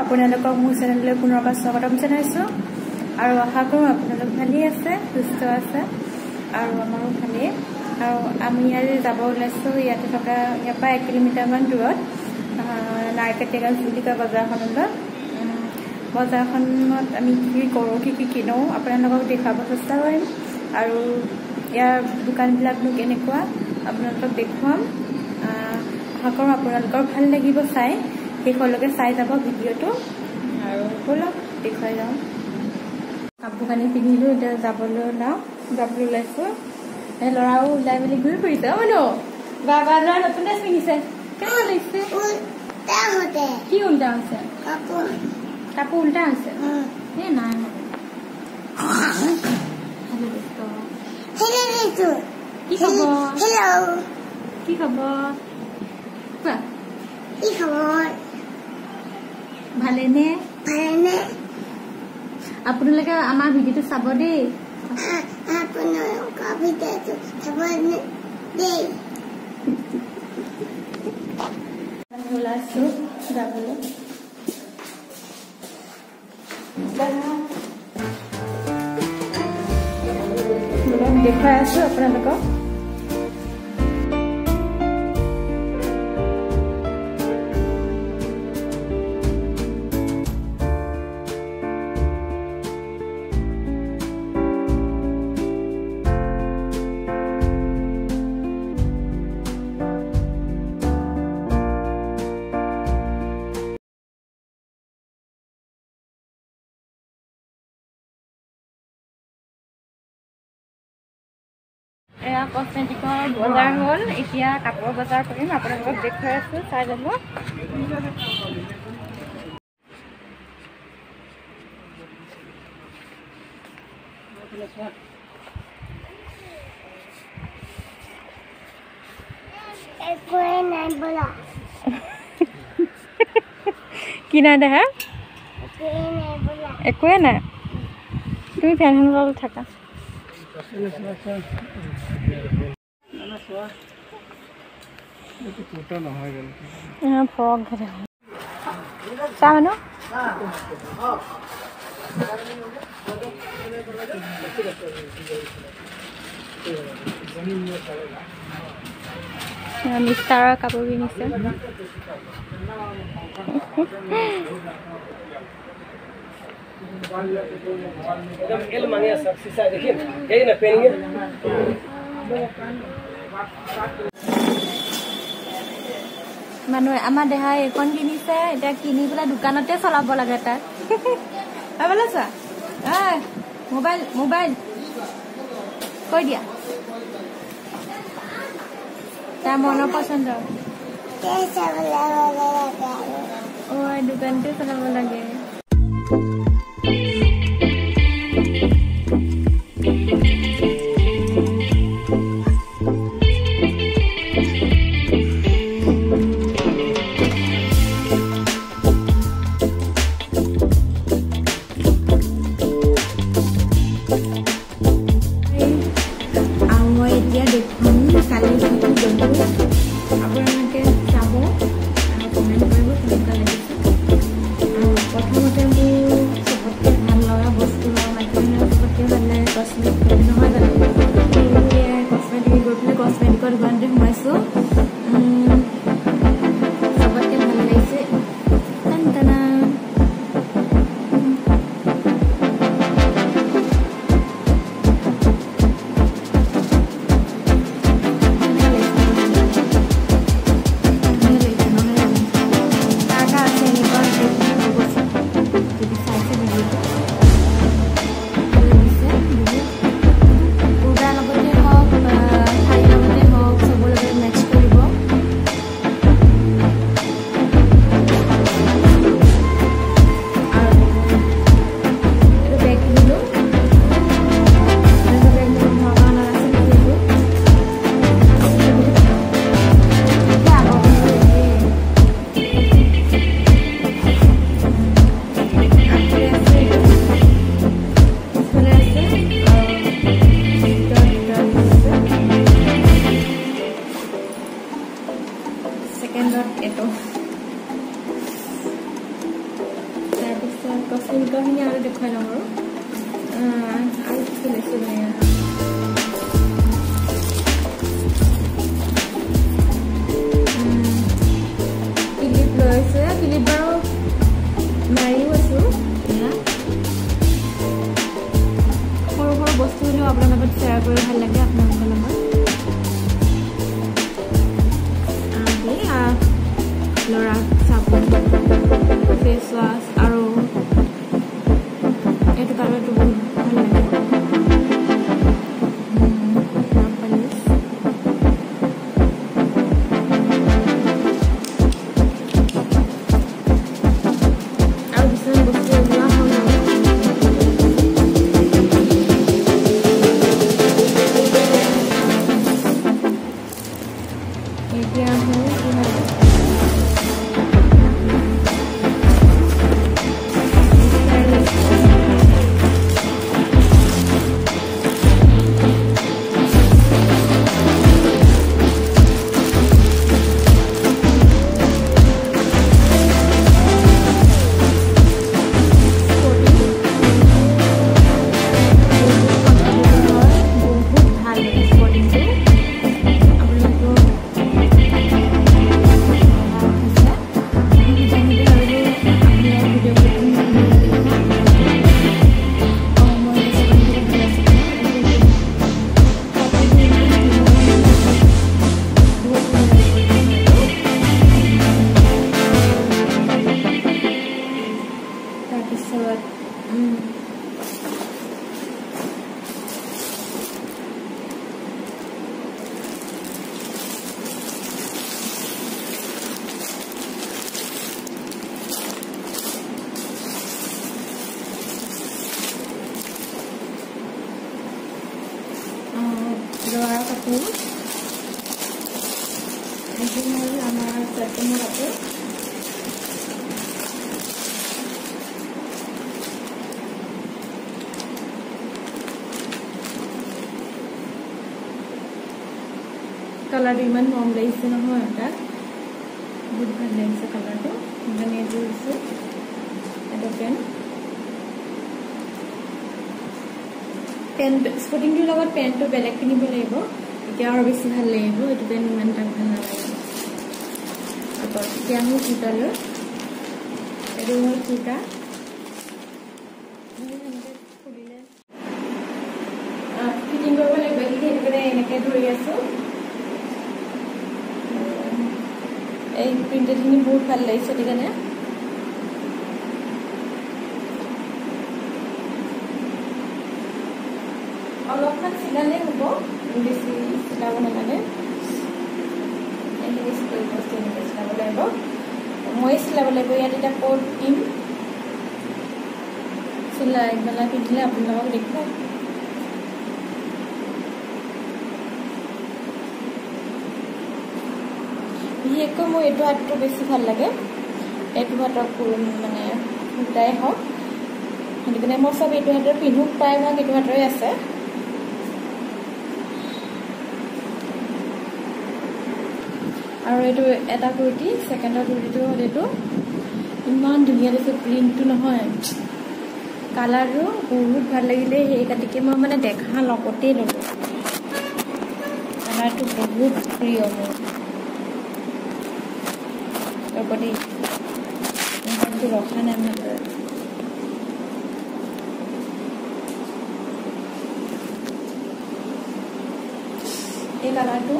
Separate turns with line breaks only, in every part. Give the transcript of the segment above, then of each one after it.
আপোনালোকক মোৰ চেনেললৈ পুনৰবাৰ স্বাগতম জনাইছোঁ আৰু আশা কৰোঁ আপোনালোক ভালেই আছে, সুস্থ আছে আৰু আমাৰো ভালেই। আৰু আমি আজি যাব ওলাইছোঁ ইয়াতে থকা ইয়াৰ পৰা 1 কিলোমিটাৰমান দূৰত নাৰ্কেটিগঞ্জ বুলি কোৱা বজাৰখনলৈ। বজাৰখনত আমি কি কৰোঁ, কি কিনো আপোনালোকক দেখুৱাব চেষ্টা কৰিম আৰু ইয়াৰ দোকানবিলাকনো কেনেকুৱা আপোনালোকক দেখুৱাম। আশা কৰোঁ আপোনালোকৰ ভাল লাগিব চাই, শেষলৈকে চাই যাব ভিডিঅ'টো। আৰু ব'লক দেখুৱাই যাওঁ। কাপোৰ কানি পিন্ধিলোঁ, এতিয়া যাবলৈ ওলাইছোঁ। এই ল'ৰাও ওলাই মেলি ঘূৰি ফুৰিছে। মানুহ বাবা ল'ৰা নতুন ড্ৰেছ পিন্ধিছে, কেনেকুৱা লাগিছে? কি উল্টা হৈছে? কাপোৰ উল্টা হৈছে? এই নাই কি খবৰ? ভালেনে? আপোনালোকে আমাৰ ভিডিঅ'টো চাব দেই। ওলাইছো যাবলৈ। দেখুৱাই আছো আপোনালোকক। এয়া কচমেটিকৰ বজাৰ হ'ল, এতিয়া কাপোৰৰ বজাৰ কৰিম। আপোনালোকক দেখুৱাই আছোঁ, চাই যাব। কি নাই দেখা? একোৱে নাই। তুমি ফেনখন তলত থাকা। ফ্ৰক চা মানুহ মিষ্টাৰৰ কাপোৰ কিনিছে। মানুহে আমাৰ দেহাই এইখন কিনিছে, এতিয়া কিনি পেলাই দোকানতে চলাব লাগে তাক। ভালে চোৱা মোবাইল কৈ দিয়া, তাৰ মনৰ পচন্দ। দোকানতে চলাব লাগে। আপোনালোকে চাব আৰু কমেণ্ট কৰিব কেনেকুৱা লাগিছে। প্ৰথমতে মোৰ চবতকৈ ভাল লগা বস্তু হয় মাইক্ৰ'ৱেভৰ চবতকৈ ভাল লাগে কচমেটিক, নহয় জানো? কচমেটিক গৈ পেলাই কচমেটিকৰ দোকানতে সোমাইছোঁ। চবতকৈ ভাল লাগিছে একদম তাৰপিছত ফুলকাখিনি আৰু দেখুৱাই লওঁ আৰু কি লৈছোঁ ক্লিপ লৈছে ক্লিপ বাৰু মাৰিও আছোঁ সৰু সৰু বস্তু হ'লেও আপোনাৰ লগত শ্বেয়াৰ কৰি ভাল লাগে আপোনালোকৰ লগত ল'ৰা চাবোন ফেচ ৱাছ আৰু এইটো কালাৰটো বহুত ভাল লাগে আৰু কিছুমান বস্তু লোৱা হ'ল এতিয়া ল'ৰা কাপোৰ এইখিনি হ'ল আমাৰ চেপ্টেম্বৰ কাপোৰ কালাৰটো ইমান মৰম লাগিছে নহয় তাত বহুত ভাল লাগিছে কালাৰটো সেইকাৰণে এইটো দিছোঁ এটা পেণ্ট স্পৰ্টিংটোৰ লগত পেণ্টটো বেলেগ কিনিব লাগিব এতিয়া আৰু বেছি ভাল লাগিব এইটো পেণ্ট ইমান এটা ভাল নালাগে আকৌ এতিয়া মোৰ কুৰ্তালৈ এইটো হ'ল কুৰ্তা ফিটিং কৰিব লাগিব সেইটো কাৰণে এনেকৈ ধৰি আছোঁ এই প্ৰিণ্টেডখিনি বহুত ভাল লাগিছে সেইটো কাৰণে অলপমান চিলালে হ'ব বেছি চিলাব নালাগে এইখিনি বস্তু এনেকৈ চিলাব লাগিব মই চিলাব লাগিব ইয়াত এতিয়া ক'ত দিম চিলাই পেলাই পিন্ধিলে আপোনালোকক দেখুৱাম বিশেষকৈ মোৰ এইটো হাতটো বেছি ভাল লাগে এইটো হাতক মানে দুটাই হওক সেইটো কাৰণে মই চব এইটো হাতৰ পিন্ধো প্ৰায়ভাগ এইটো হাতৰে আছে আৰু এইটো এটা কুৰ্তি ছেকেণ্ডৰ কুৰ্তিটো হ'ল এইটো ইমান ধুনীয়া দিছে প্ৰিণ্টটো নহয় কালাৰটো বহুত ভাল লাগিলে সেইকাৰণে মই মানে দেখা লগতেই ল'লোঁ কালাৰটো বহুত প্ৰিয় মোৰ লগতে ৰখা নাই মোৰ এই কালাৰটো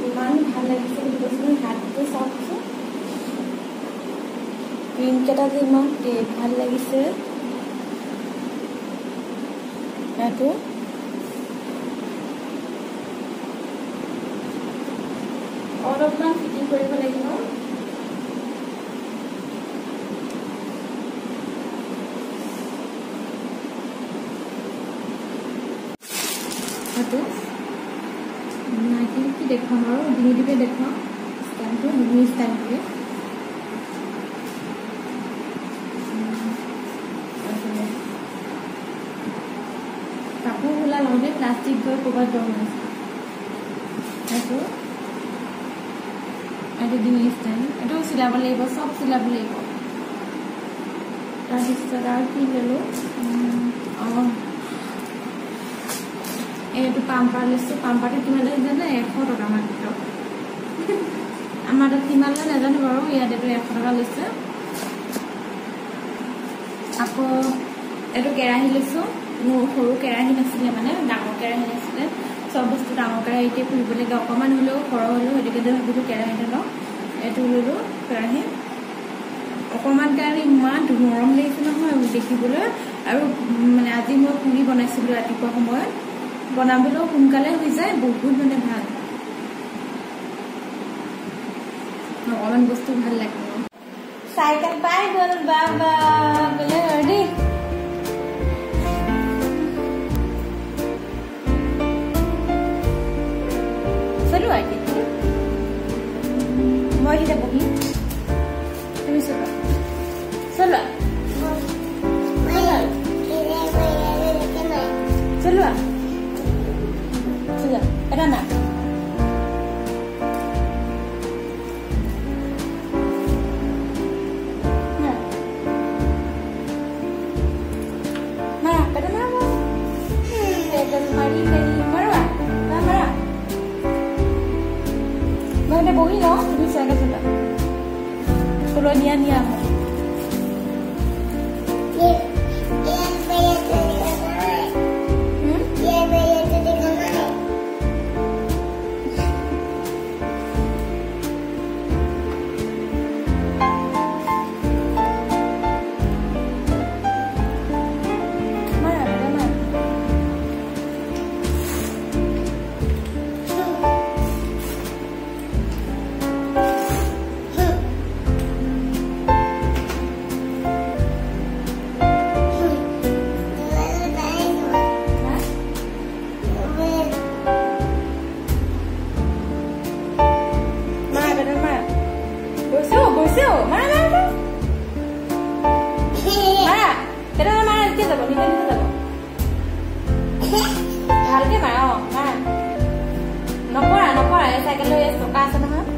ইমান ভাল লাগিছে বুলি হাতটো চাওকচোন প্ৰিণ্টকেইটা যে ইমান ভাল লাগিছে এইটো অলপমান ফিটিং কৰিব লাগিব কি দেখাম আৰু ডিঙিটোকে দেখাম ষ্টাইলটো ডিঙি ষ্টাইলটোকে কাপোৰ খোলা লগতে প্লাষ্টিক গৈ ক'ৰবাত জমা আছে এইটো এইটো ডিঙি ষ্টেণ্ড এইটো চিলাব লাগিব চব চিলাব লাগিব তাৰপিছত আৰু কি ল'লোঁ এইটো পাম্পাৰ লৈছোঁ পাম্পাৰটো কিমান লয় জানে 100 টকা মাত্ৰ আমাৰ তাত কিমান লয় নাজানো বাৰু ইয়াতেতো 100 টকা লৈছে আকৌ এইটো কেৰাহী লৈছোঁ মোৰ সৰু কেৰাহী নাছিলে মানে ডাঙৰ কেৰাহী নাছিলে চব বস্তু ডাঙৰ কেৰাহীতে ফুৰিবলৈ অকণমান হ'লেও সৰহ হ'লেও সেইটোকে ভাবিলোঁ কেৰাহীটো লওঁ এইটো ল'লোঁ কেৰাহী অকণমান কেৰাহী ইমান নৰম লাগিছে নহয় দেখিবলৈ আৰু মানে আজি মই পুৰি বনাইছিলোঁ ৰাতিপুৱা সময়ত বনাবলৈও সোনকালে হৈ যায় বহুত মানে ভাল অকণমান বস্তু ভাল লাগে চাইকেল পাই গ'ল বাবা বোলে ৰেডি চলো আই মই এতিয়া বহি তুমি চলো চলো চলো চলো এটা না বহি লওঁ তুমি চাইকেল চলা চলো নিয়া নিয়া ভালকে মাৰা নপৰা নপৰা এই চাইকেল লৈ টকা আছে নহয়